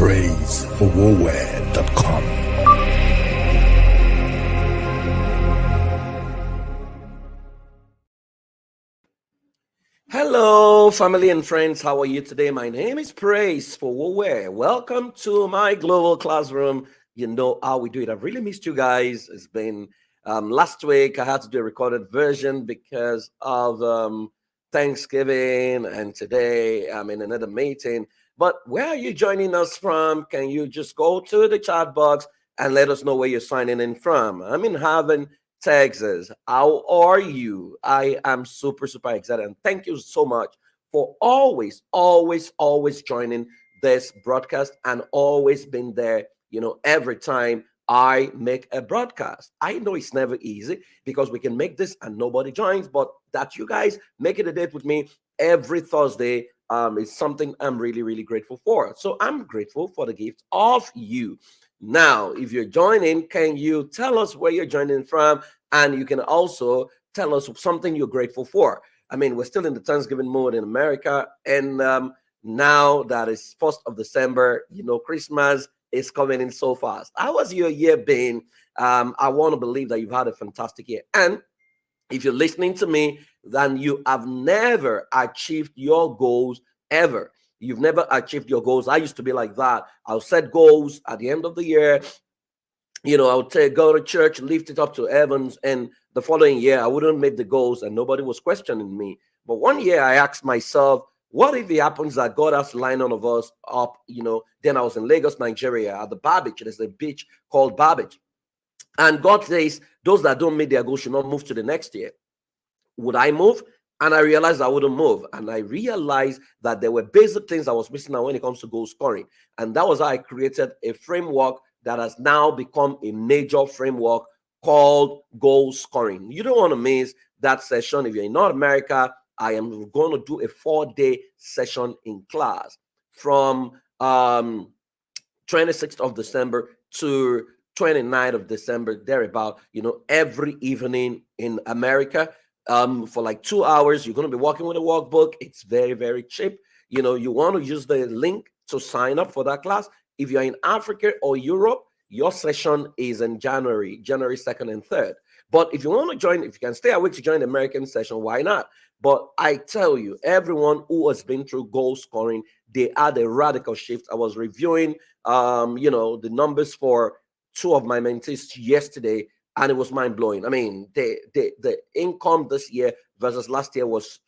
praiseforwarwear.com. Hello, family and friends. How are you today? My name is Praise for Woolwear. Welcome to my global classroom. You know how we do it. I've really missed you guys. It's been last week. I had to do a recorded version because of Thanksgiving, and today I'm in another meeting. But where are you joining us from? Can you just go to the chat box and let us know where you're signing in from? I'm in Haven, Texas. How are you? I am super excited, and thank you so much for always joining this broadcast and always being there, every time I make a broadcast. I know it's never easy because we can make this and nobody joins, but that you guys make it a date with me every Thursday is something I'm really grateful for. So I'm grateful for the gift of you. Now, if you're joining, can you tell us where you're joining from? And you can also tell us something you're grateful for. I mean, we're still in the Thanksgiving mode in America. And now that it's 1st of December, Christmas is coming in so fast. How has your year been? I want to believe that you've had a fantastic year. And if you're listening to me, then you have never achieved your goals ever. You've never achieved your goals. I used to be like that. I'll set goals at the end of the year. I would go to church, lift it up to heavens, and the following year I wouldn't make the goals and nobody was questioning me. But one year I asked myself, what if it happens that God has lined all of us up? Then I was in Lagos, Nigeria, at the Babbage. There's a beach called Babbage. And God says, those that don't make their goals should not move to the next year. Would I move? And I realized I wouldn't move. And I realized that there were basic things I was missing out when it comes to goal scoring. And that was how I created a framework that has now become a major framework called goal scoring. You don't want to miss that session. If you're in North America, I am going to do a 4-day session in class from 26th of December to 29th of December, thereabout, every evening in America. For like 2 hours, you're going to be working with a workbook. It's very cheap. You want to use the link to sign up for that class. If you're in Africa or Europe, your session is in January 2nd and 3rd. But if you want to join, if you can stay awake to join the American session, why not? But I tell you, everyone who has been through goal scoring, they had a radical shift. I was reviewing, the numbers for 2 of my mentees yesterday, and it was mind blowing. I mean, the income this year versus last year was,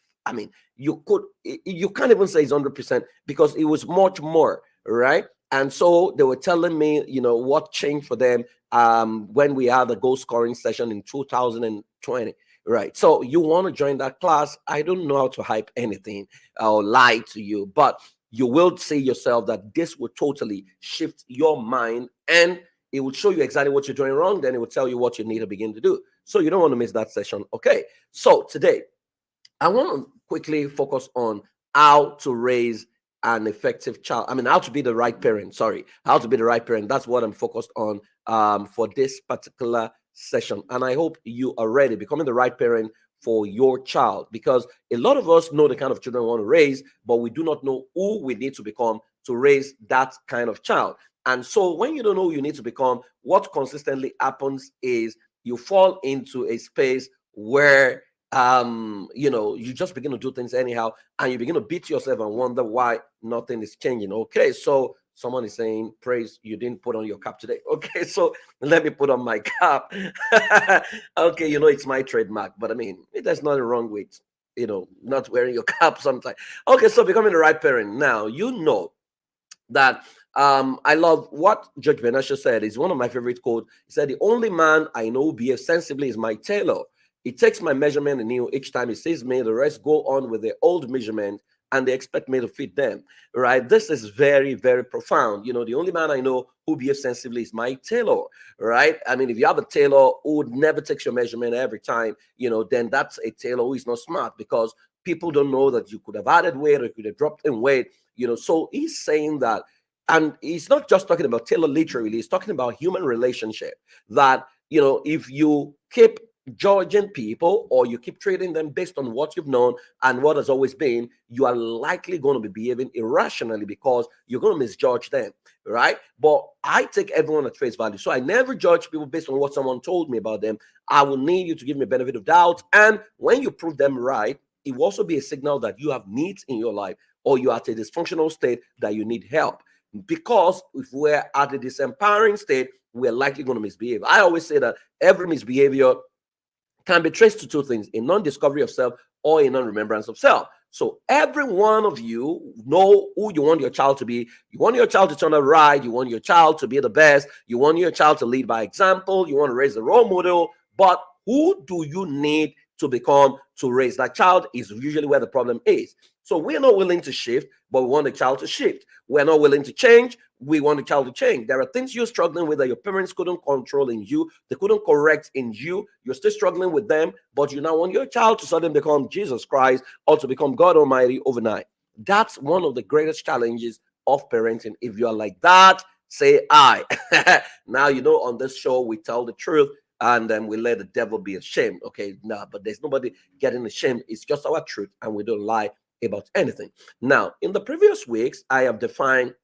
you can't even say it's 100% because it was much more, right? And so they were telling me, what changed for them when we had the goal scoring session in 2020, right? So you want to join that class. I don't know how to hype anything or lie to you, but you will see yourself that this will totally shift your mind, and it will show you exactly what you're doing wrong. Then it will tell you what you need to begin to do. So you don't want to miss that session. Okay. So today, I want to quickly focus on how to raise an effective child. How to be the right parent. How to be the right parent. That's what I'm focused on for this particular session. And I hope you are ready, becoming the right parent for your child, because a lot of us know the kind of children we want to raise, but we do not know who we need to become to raise that kind of child. And so when you don't know who you need to become, what consistently happens is you fall into a space where you just begin to do things anyhow, and you begin to beat yourself and wonder why nothing is changing. Okay, so someone is saying, Praise, you didn't put on your cap today. Okay, so let me put on my cap. Okay, it's my trademark, but there's nothing wrong with not wearing your cap sometimes. Okay, so becoming the right parent. Now that I love what Judge Benasha said. Is one of my favorite quotes. He said, the only man I know who behaves sensibly is my tailor. He takes my measurement anew each time he sees me. The rest go on with their old measurement, and they expect me to fit them, right? This is very profound. The only man I know who behaves sensibly is my tailor, right? If you have a tailor who never takes your measurement every time, then that's a tailor who is not smart, because people don't know that you could have added weight or you could have dropped in weight, So he's saying that, and he's not just talking about tailor literally, he's talking about human relationship, that, if you keep judging people, or you keep treating them based on what you've known and what has always been, you are likely going to be behaving irrationally because you're going to misjudge them, right? But I take everyone at face value. So I never judge people based on what someone told me about them. I will need you to give me a benefit of doubt. And when you prove them right, it will also be a signal that you have needs in your life, or you are at a dysfunctional state that you need help. Because if we're at a disempowering state, we're likely going to misbehave. I always say that every misbehavior can be traced to two things: a non-discovery of self or a non-remembrance of self. So every one of you know who you want your child to be. You want your child to turn out right. You want your child to be the best. You want your child to lead by example. You want to raise a role model. But who do you need to become to raise that child is usually where the problem is. So we're not willing to shift, but we want the child to shift. We're not willing to change. We want the child to change. There are things you're struggling with that your parents couldn't control in you. They couldn't correct in you. You're still struggling with them, but you now want your child to suddenly become Jesus Christ or to become God Almighty overnight. That's one of the greatest challenges of parenting. If you're like that, say I. Now, on this show, we tell the truth and then we let the devil be ashamed. Okay, no, but there's nobody getting ashamed. It's just our truth, and we don't lie about anything. Now, in the previous weeks, I have defined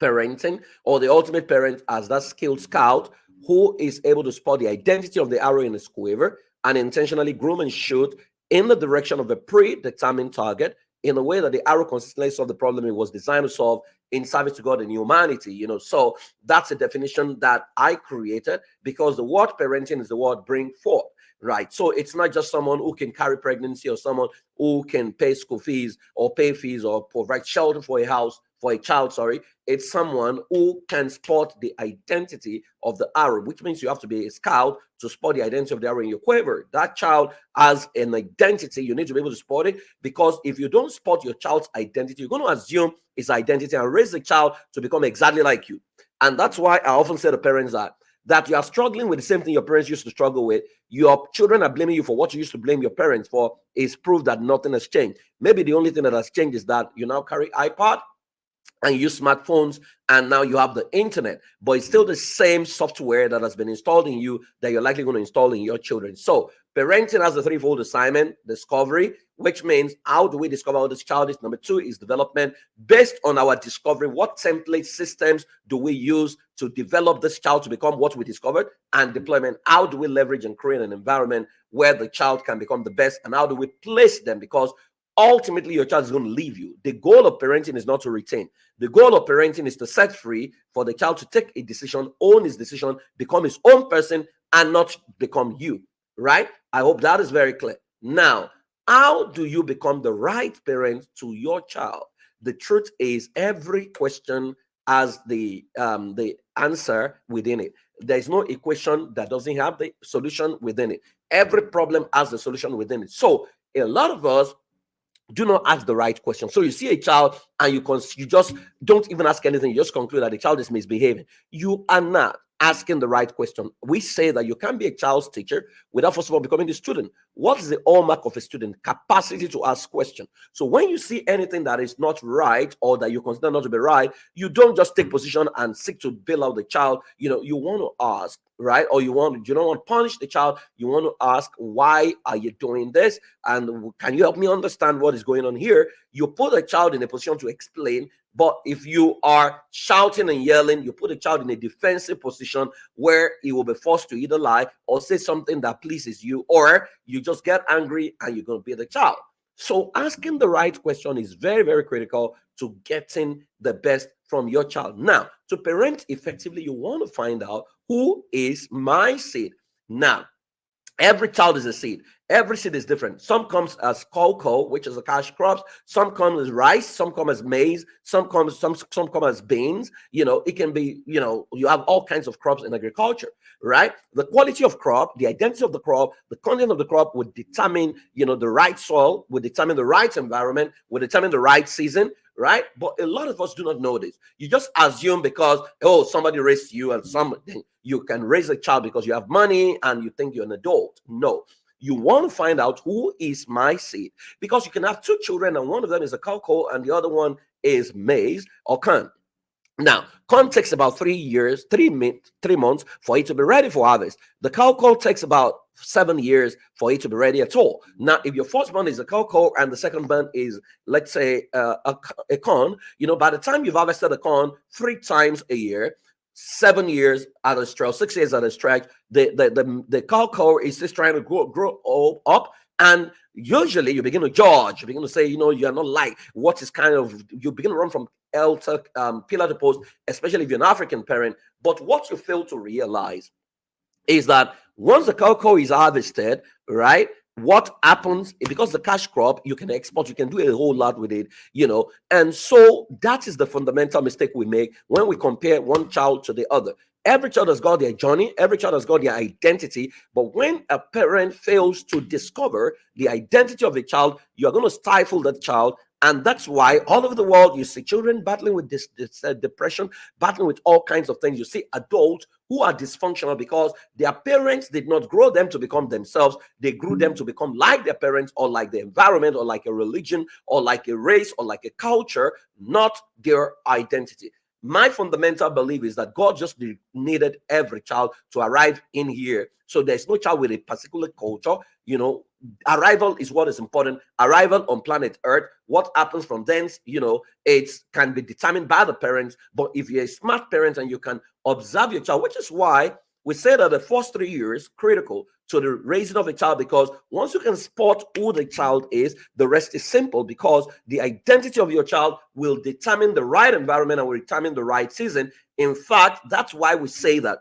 parenting, or the ultimate parent, as that skilled scout who is able to spot the identity of the arrow in his quiver and intentionally groom and shoot in the direction of a predetermined target in a way that the arrow consistently solves the problem it was designed to solve in service to God and humanity. So that's a definition that I created because the word parenting is the word bring forth. Right. So it's not just someone who can carry pregnancy or someone who can pay school fees or pay fees or provide shelter for a house, for a child, sorry. It's someone who can spot the identity of the arrow, which means you have to be a scout to spot the identity of the arrow in your quiver. That child has an identity. You need to be able to spot it, because if you don't spot your child's identity, you're going to assume his identity and raise the child to become exactly like you. And that's why I often say to parents that you are struggling with the same thing your parents used to struggle with. Your children are blaming you for what you used to blame your parents for. Is proof that nothing has changed. Maybe the only thing that has changed is that you now carry iPad and use smartphones, and now you have the internet, but it's still the same software that has been installed in you that you're likely going to install in your children. So parenting has a threefold assignment: discovery, which means how do we discover how this child is? Number two is development. Based on our discovery, what template systems do we use to develop this child to become what we discovered? And deployment, how do we leverage and create an environment where the child can become the best? And how do we place them? Because ultimately, your child is going to leave you. The goal of parenting is not to retain. The goal of parenting is to set free for the child to take a decision, own his decision, become his own person, and not become you, right? I hope that is very clear. Now, how do you become the right parent to your child? The truth is, every question has the answer within it. There is no equation that doesn't have the solution within it. Every problem has the solution within it. So a lot of us do not ask the right question. So you see a child and you just don't even ask anything. You just conclude that the child is misbehaving. You are not asking the right question. We say that you can't be a child's teacher without first of all becoming the student. What is the hallmark of a student? Capacity to ask questions. So when you see anything that is not right or that you consider not to be right, you don't just take position and seek to bail out the child. You want to ask, right? Or you don't want to punish the child. You want to ask, why are you doing this? And can you help me understand what is going on here? You put a child in a position to explain. But if you are shouting and yelling, you put a child in a defensive position where he will be forced to either lie or say something that pleases you, or you just get angry and you're going to be the child. So asking the right question is very, very critical to getting the best from your child. Now, to parent effectively, you want to find out who is my seed. Now, every child is a seed. Every seed is different. Some comes as cocoa, which is a cash crops. Some come as rice. Some come as maize. Some come as beans. It can be. You have all kinds of crops in agriculture, right? The quality of crop, the identity of the crop, the content of the crop would determine, the right soil, would determine the right environment, would determine the right season, right? But a lot of us do not know this. You just assume because somebody raised you and something. You can raise a child because you have money and you think you're an adult. No. You want to find out who is my seed, because you can have two children and one of them is a cocoa and the other one is maize or corn. Now, corn takes about 3 years, 3 months for it to be ready for harvest. The cocoa takes about 7 years for it to be ready at all. Now, if your first one is a cocoa and the second one is, let's say, a corn, by the time you've harvested the corn 3 times a year, 7 years at a stretch, 6 years at a stretch, the cocoa is just trying to grow all up. And usually you begin to judge, you begin to say, you're not like what is kind of, you begin to run from altar, pillar to post, especially if you're an African parent. But what you fail to realize is that once the cocoa is harvested, right? What happens, because the cash crop, you can export, you can do a whole lot with it. And so that is the fundamental mistake we make when we compare one child to the other. Every child has got their journey, every child has got their identity. But when a parent fails to discover the identity of a child, you're going to stifle that child. And that's why all over the world, you see children battling with this depression, battling with all kinds of things. You see adults who are dysfunctional because their parents did not grow them to become themselves. They grew them to become like their parents, or like the environment, or like a religion, or like a race, or like a culture, not their identity. My fundamental belief is that God just needed every child to arrive in here. So there's no child with a particular culture. Arrival is what is important. Arrival on planet Earth. What happens from thence, it can be determined by the parents. But if you're a smart parent and you can observe your child, which is why we say that the first 3 years critical to the raising of a child, because once you can spot who the child is, the rest is simple, because the identity of your child will determine the right environment and will determine the right season. In fact, that's why we say that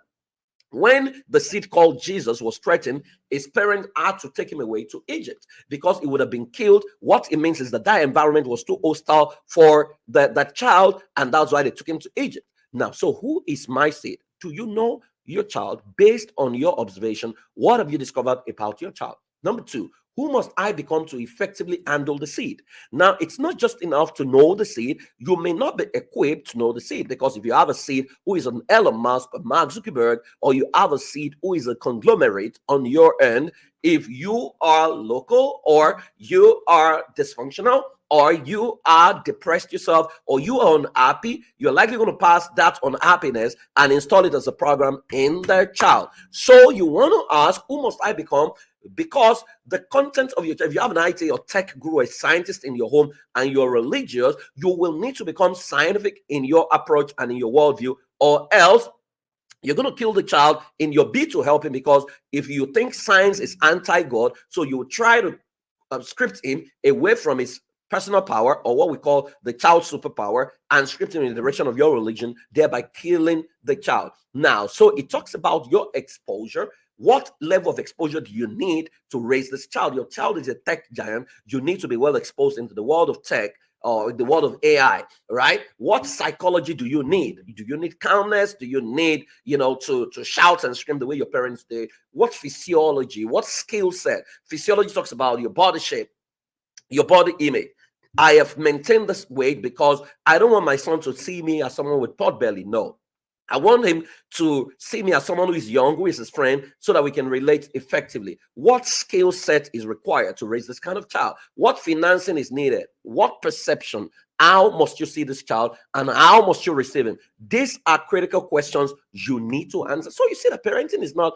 when the seed called Jesus was threatened, his parents had to take him away to Egypt because he would have been killed. What it means is that environment was too hostile for that child, and that's why they took him to Egypt. Now, so who is my seed? Do you know your child based on your observation? What have you discovered about your child? Number two, who must I become to effectively handle the seed? Now, it's not just enough to know the seed. You may not be equipped to know the seed, because if you have a seed who is an Elon Musk or Mark Zuckerberg, or you have a seed who is a conglomerate on your end, if you are local, or you are dysfunctional, or you are depressed yourself, or you are unhappy, you're likely going to pass that unhappiness and install it as a program in their child. So you want to ask, who must I become? Because the content of your, if you have an IT or tech guru, a scientist in your home, and you're religious, you will need to become scientific in your approach and in your worldview, or else you're going to kill the child in your bid to help him. Because if you think science is anti-God, so you will try to script him away from his personal power, or what we call the child superpower, and script him in the direction of your religion, thereby killing the child. Now, so it talks about your exposure. What level of exposure do you need to raise this child? Your child is a tech giant. You need to be well exposed into the world of tech, or the world of AI, right? What psychology do you need? Do you need calmness? Do you need, to shout and scream the way your parents did? What physiology? What skill set? Physiology talks about your body shape, your body image. I have maintained this weight because I don't want my son to see me as someone with pot belly. No. I want him to see me as someone who is young, who is his friend, so that we can relate effectively. What skill set is required to raise this kind of child? What financing is needed? What perception? How must you see this child, and how must you receive him? These are critical questions you need to answer. So you see that parenting is not,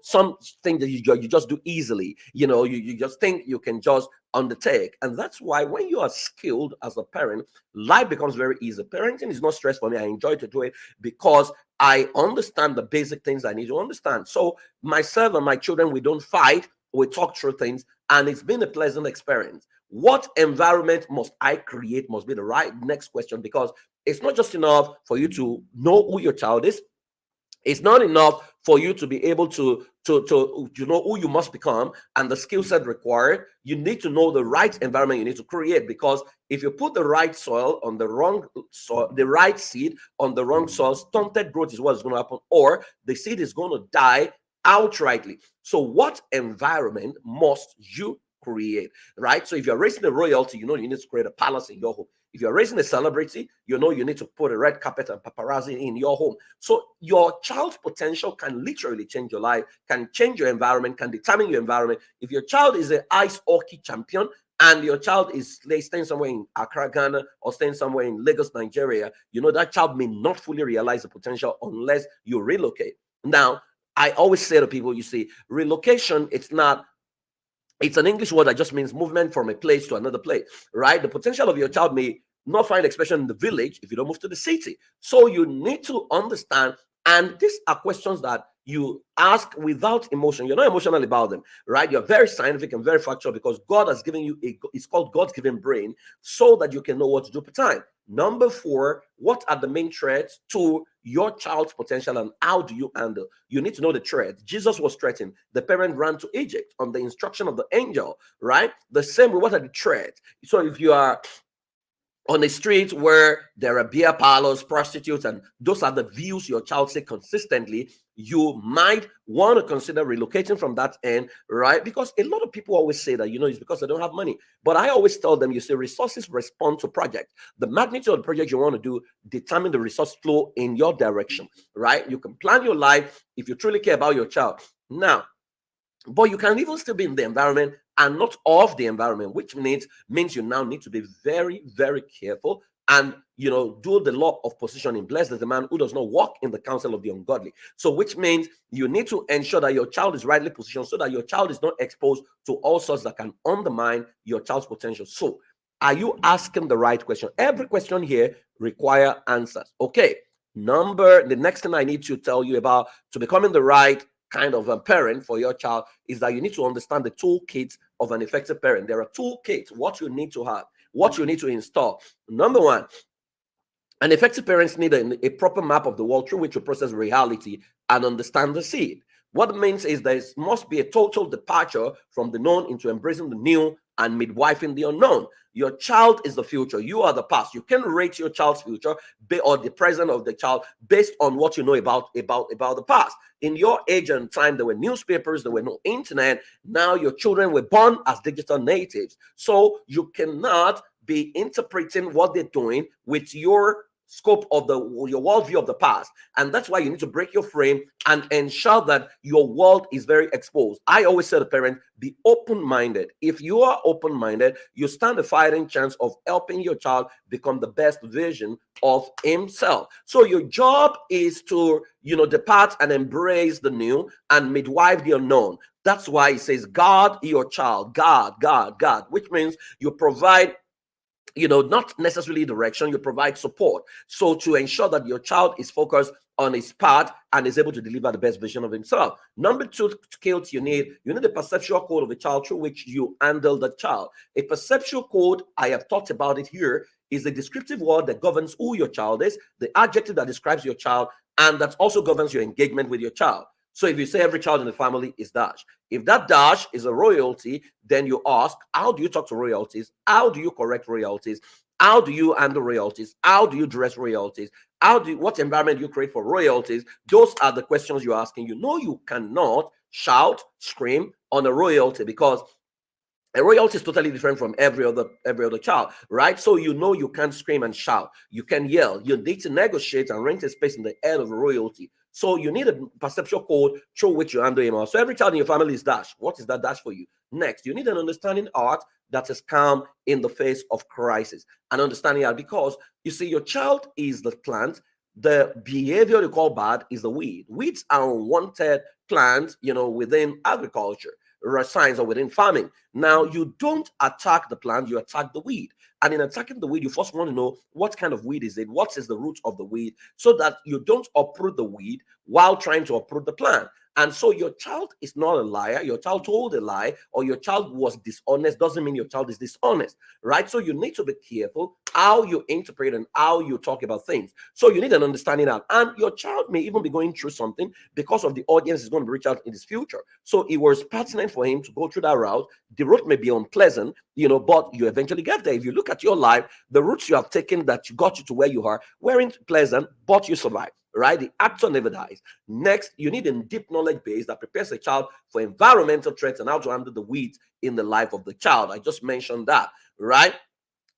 something that you just do easily. You just think you can just undertake. And that's why when you are skilled as a parent, life becomes very easy. Parenting is not stress for me. I enjoy to do it because I understand the basic things I need to understand. So myself and my children, we don't fight. We talk through things, and it's been a pleasant experience. What environment must I create must be the right next question, because it's not just enough for you to know who your child is. It's not enough for you to be able to know who you must become and the skill set required. You need to know the right environment you need to create, because if you put the right soil on the wrong soil, the right seed on the wrong soil, stunted growth is what is going to happen, or the seed is going to die outrightly. So what environment must you create, right? So if you're raising a royalty, you need to create a palace in your home. If you're raising a celebrity, you need to put a red carpet and paparazzi in your home. So your child's potential can literally change your life, can change your environment, can determine your environment. If your child is an ice hockey champion and your child is staying somewhere in Accra, Ghana, or staying somewhere in Lagos, Nigeria, that child may not fully realize the potential unless you relocate. Now, I always say to people, relocation, it's an English word that just means movement from a place to another place, right? The potential of your child may not find expression in the village if you don't move to the city. So you need to understand, and these are questions that you ask without emotion. You're not emotional about them, right? You're very scientific and very factual because God has given you it's called God's given brain so that you can know what to do per time. Number 4, what are the main threats to your child's potential and how do you handle? You need to know the threat. Jesus was threatened. The parent ran to Egypt on the instruction of the angel, right? The same way, what are the threats? So if you are on a street where there are beer parlors, prostitutes, and those are the views your child sees consistently, you might want to consider relocating from that end, right? Because a lot of people always say that, it's because they don't have money. But I always tell them, resources respond to projects. The magnitude of the project you want to do determine the resource flow in your direction, right? You can plan your life if you truly care about your child. Now, but you can even still be in the environment and not of the environment, which means you now need to be very, very careful and do the law of positioning. Blessed is the man who does not walk in the counsel of the ungodly. So which means you need to ensure that your child is rightly positioned so that your child is not exposed to all sorts that can undermine your child's potential. So are you asking the right question? Every question here requires answers. Okay. The next thing I need to tell you about to becoming the right kind of a parent for your child is that you need to understand the toolkits of an effective parent. There are toolkits, what you need to have, what you need to install. Number 1, an effective parents need a proper map of the world through which you process reality and understand the seed. What it means is there must be a total departure from the known into embracing the new and midwifing the unknown. Your child is the future. You are the past. You can rate your child's future or the present of the child based on what you know about the past. In your age and time, there were newspapers, there were no internet. Now your children were born as digital natives. So you cannot be interpreting what they're doing with your scope of your worldview of the past. And that's why you need to break your frame and ensure that your world is very exposed. I always say to parents, be open-minded. If you are open-minded, you stand a fighting chance of helping your child become the best version of himself. So your job is to, depart and embrace the new and midwife the unknown. That's why it says, guard your child, God, which means you provide not necessarily direction, you provide support. So to ensure that your child is focused on his path and is able to deliver the best version of himself. Number 2 skills you need a perceptual code of the child through which you handle the child. A perceptual code, I have talked about it here, is a descriptive word that governs who your child is, the adjective that describes your child, and that also governs your engagement with your child. So if you say every child in the family is Dash, if that Dash is a royalty, then you ask, how do you talk to royalties? How do you correct royalties? How do you handle royalties? How do you dress royalties? What environment do you create for royalties? Those are the questions you're asking. You cannot shout, scream on a royalty because a royalty is totally different from every other child, right? So you can't scream and shout. You can yell. You need to negotiate and rent a space in the head of a royalty. So you need a perceptual code through which you handle him. So every child in your family is Dash. What is that Dash for you? Next, you need an understanding art that is calm in the face of crisis. An understanding art because your child is the plant. The behavior you call bad is the weed. Weeds are unwanted plants, within agriculture, science, or within farming. Now, you don't attack the plant, you attack the weed. And in attacking the weed, you first want to know what kind of weed is it, what is the root of the weed, so that you don't uproot the weed while trying to uproot the plant. And so your child is not a liar. Your child told a lie or your child was dishonest doesn't mean your child is dishonest, right? So you need to be careful how you interpret and how you talk about things. So you need an understanding of, and your child may even be going through something because of the audience is going to reach out in his future. So it was pertinent for him to go through that route. The route may be unpleasant, but you eventually get there. If you look at your life, the routes you have taken that got you to where you are weren't pleasant, but you survived. right? The actor never dies. Next, you need a deep knowledge base that prepares a child for environmental threats and how to handle the weeds in the life of the child. I just mentioned that, right?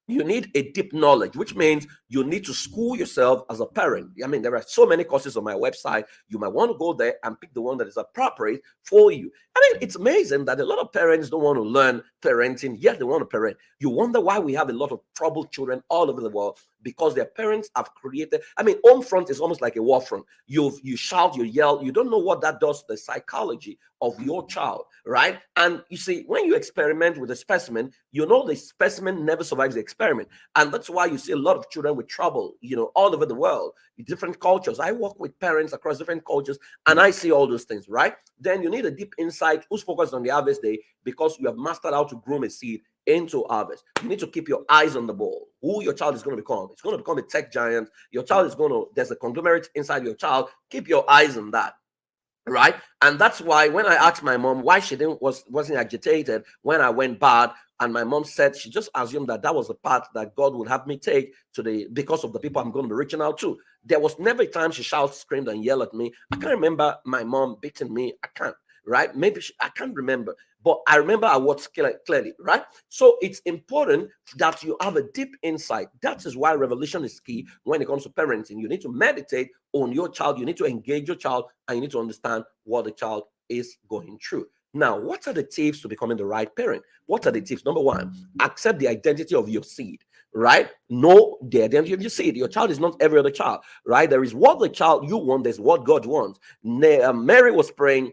You need a deep knowledge, which means you need to school yourself as a parent. I mean, there are so many courses on my website. You might want to go there and pick the one that is appropriate for you. I mean, it's amazing that a lot of parents don't want to learn parenting, yet they want to parent. You wonder why we have a lot of troubled children all over the world, because their parents have created. I mean, home front is almost like a war front. You shout, you yell, you don't know what that does to the psychology of your child, right? And you see, when you experiment with a specimen, you know the specimen never survives the experiment. And that's why you see a lot of children with trouble, all over the world, in different cultures. I work with parents across different cultures, and I see all those things, right? Then you need a deep insight who's focused on the harvest day, because you have mastered how to groom a seed into harvest. You need to keep your eyes on the ball. Who your child is going to become. It's going to become a tech giant. Your child is going to, there's a conglomerate inside your child. Keep your eyes on that. Right. And that's why when I asked my mom why she wasn't agitated when I went bad, and my mom said she just assumed that was the path that God would have me take because of the people I'm going to be reaching out to. There was never a time she shouted, screamed, and yelled at me. I can't remember my mom beating me. I can't. Right? Maybe I can't remember, but I remember I watched clearly. Right? So it's important that you have a deep insight. That is why revelation is key when it comes to parenting. You need to meditate on your child. You need to engage your child, and you need to understand what the child is going through. Now, what are the tips to becoming the right parent? What are the tips? Number one, accept the identity of your seed, right? Know the identity of your seed. Your child is not every other child, right? There is what the child you want, there's what God wants. Mary was praying,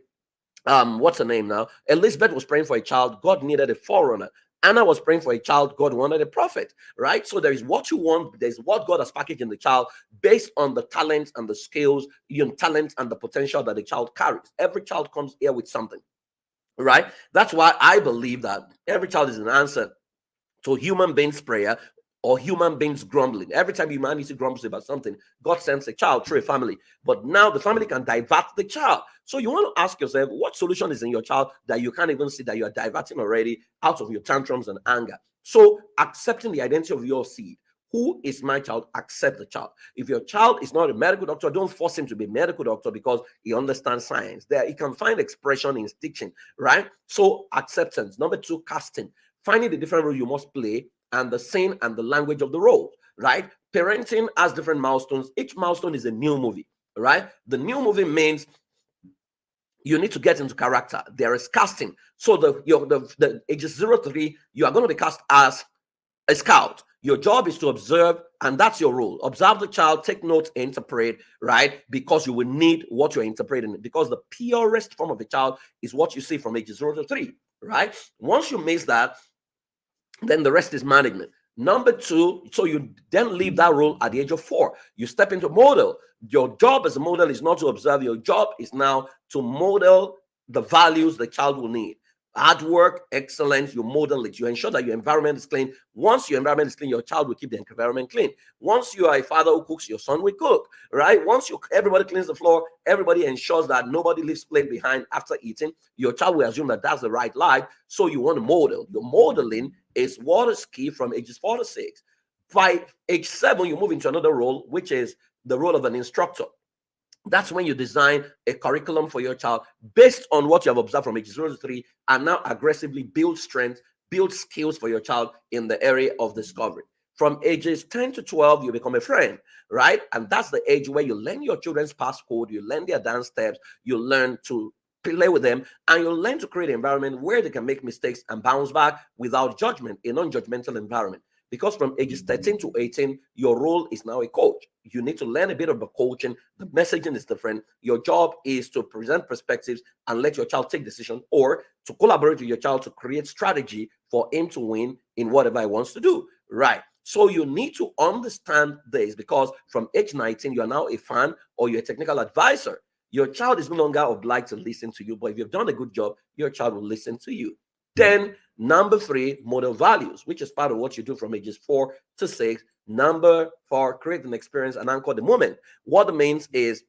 what's her name now? Elizabeth was praying for a child. God needed a forerunner. Anna was praying for a child. God wanted a prophet, right? So there is what you want. There's what God has packaged in the child based on the talents and the skills, talent and the potential that the child carries. Every child comes here with something, right? That's why I believe that every child is an answer to human beings' prayer or human beings grumbling. Every time humanity grumbles about something, God sends a child through a family. But now the family can divert the child. So you want to ask yourself, what solution is in your child that you can't even see, that you are diverting already out of your tantrums and anger? So accepting the identity of your seed. Who is my child? Accept the child. If your child is not a medical doctor, don't force him to be a medical doctor because he understands science. There, he can find expression in teaching, right? So acceptance. Number two, casting. Finding the different role you must play and the scene and the language of the role, right? Parenting has different milestones. Each milestone is a new movie, right? The new movie means you need to get into character. There is casting. So the ages 0 to 3, you are going to be cast as a scout. Your job is to observe, and that's your role. Observe the child, take notes, interpret, right? Because you will need what you're interpreting. Because the purest form of the child is what you see from ages 0 to 3, right? Once you miss that, then the rest is management. Number two, so you then leave that role at the age of 4. You step into model. Your job as a model is not to observe. Your job is now to model the values the child will need. Hard work, excellence, you model it. You ensure that your environment is clean. Once your environment is clean, your child will keep the environment clean. Once you are a father who cooks, your son will cook, right? Once everybody cleans the floor, everybody ensures that nobody leaves plate behind after eating, your child will assume that that's the right life. So you want to model. Your modeling is what is key from ages 4 to 6. By age 7, you move into another role, which is the role of an instructor. That's when you design a curriculum for your child based on what you have observed from age 0 to 3, and now aggressively build strength, build skills for your child in the area of discovery. From ages 10 to 12, you become a friend, right? And that's the age where you learn your children's passcode, you learn their dance steps, you learn to play with them, and you learn to create an environment where they can make mistakes and bounce back without judgment, a non-judgmental environment. Because from ages 13 to 18, your role is now a coach. You need to learn a bit about coaching. The messaging is different. Your job is to present perspectives and let your child take decisions, or to collaborate with your child to create strategy for him to win in whatever he wants to do, right? So you need to understand this, because from age 19, you are now a fan or you're a technical advisor. Your child is no longer obliged to listen to you, but if you've done a good job, your child will listen to you. Then number 3, model values, which is part of what you do from ages 4 to 6. Number 4, create an experience and anchor the moment. What it means is,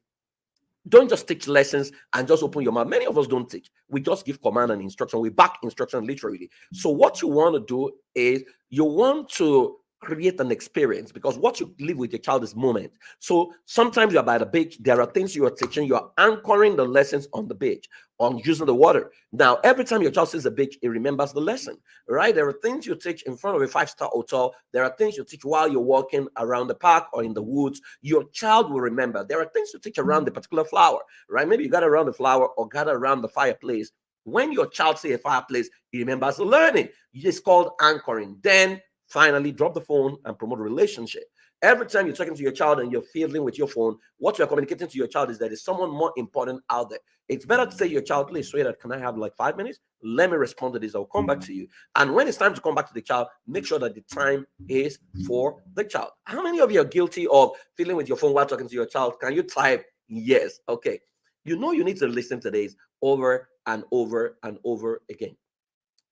don't just teach lessons and just open your mouth. Many of us don't teach. We just give command and instruction. We back instruction literally. So what you want to do is you want to create an experience, because what you live with your child is moment. So sometimes you're by the beach, there are things you are teaching, you are anchoring the lessons on the beach, on using the water. Now, every time your child sees the beach, it remembers the lesson, right? There are things you teach in front of a five-star hotel. There are things you teach while you're walking around the park or in the woods. Your child will remember. There are things you teach around the particular flower, right? Maybe you gather around the flower or gather around the fireplace. When your child see a fireplace, he remembers the learning. It's called anchoring. Then finally, drop the phone and promote a relationship. Every time you're talking to your child and you're fiddling with your phone, what you're communicating to your child is that there's someone more important out there. It's better to say to your child, please, sweetheart, can I have like 5 minutes? Let me respond to this. I'll come back to you. And when it's time to come back to the child, make sure that the time is for the child. How many of you are guilty of fiddling with your phone while talking to your child? Can you type yes? Okay. You know you need to listen to this over and over and over again.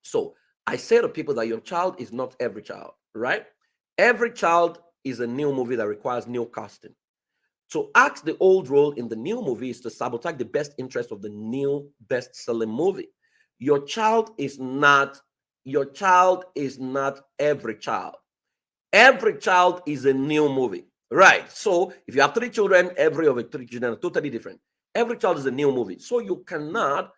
So I say to people that your child is not every child, right? Every child is a new movie that requires new casting. To act the old role in the new movie is to sabotage the best interest of the new best-selling movie. Your child is not, your child is not every child. Every child is a new movie, right? So if you have three children, every of the three children are totally different. Every child is a new movie. So you cannot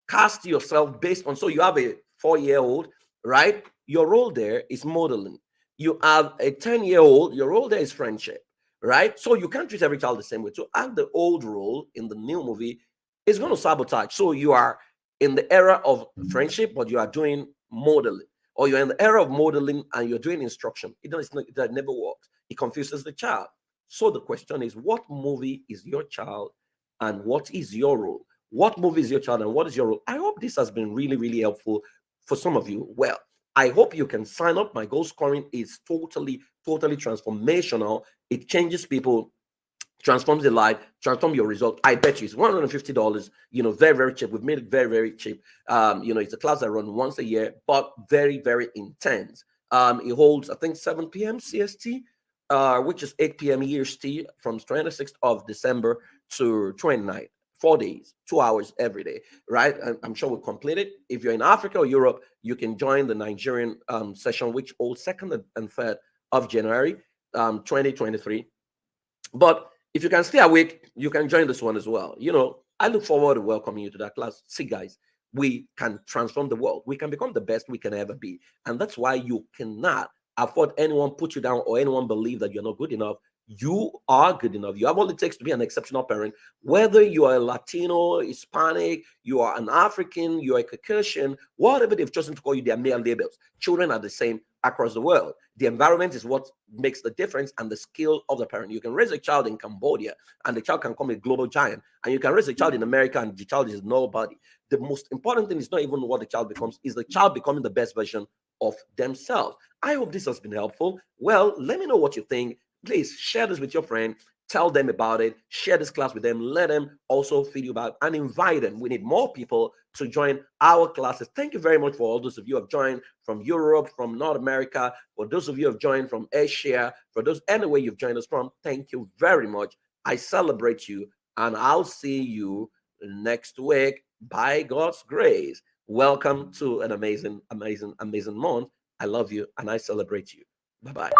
cast yourself based on, so you have a 4-year-old, right? Your role there is modeling. You have a 10-year-old, your role there is friendship, right? So you can't treat every child the same way. To act the old role in the new movie is going to sabotage. So you are in the era of friendship, but you are doing modeling, or you're in the era of modeling and you're doing instruction. That never works. It confuses the child. So the question is, what movie is your child and what is your role? What movie is your child and what is your role? I hope this has been really, really helpful for some of you. Well, I hope you can sign up. My goal scoring is totally, totally transformational. It changes people, transforms your life, transform your result. I bet you it's $150, very, very cheap. We've made it very, very cheap. It's a class I run once a year, but very, very intense. It holds, I think, 7 p.m. CST, which is 8 p.m. EST, from 26th of December to 29th. 4 days, 2 hours every day, right? I'm sure we'll complete it. If you're in Africa or Europe, you can join the Nigerian session, which holds 2nd and 3rd of January 2023. But if you can stay awake, you can join this one as well. I look forward to welcoming you to that class. See, guys, we can transform the world. We can become the best we can ever be. And that's why you cannot afford anyone put you down or anyone believe that you're not good enough. You are good enough. You have all it takes to be an exceptional parent. Whether you are a Latino, Hispanic, you are an African, you are a Caucasian, whatever they've chosen to call you, they are mere labels. Children are the same across the world. The environment is what makes the difference, and the skill of the parent. You can raise a child in Cambodia and the child can become a global giant, and you can raise a child in America and the child is nobody. The most important thing is not even what the child becomes, is the child becoming the best version of themselves. I hope this has been helpful. Well, let me know what you think. Please share this with your friend. Tell them about it. Share this class with them. Let them also feed you about, and invite them. We need more people to join our classes. Thank you very much for all those of you who have joined from Europe, from North America, for those of you who have joined from Asia, for those anywhere you've joined us from. Thank you very much. I celebrate you, and I'll see you next week by God's grace. Welcome to an amazing, amazing, amazing month. I love you and I celebrate you. Bye bye.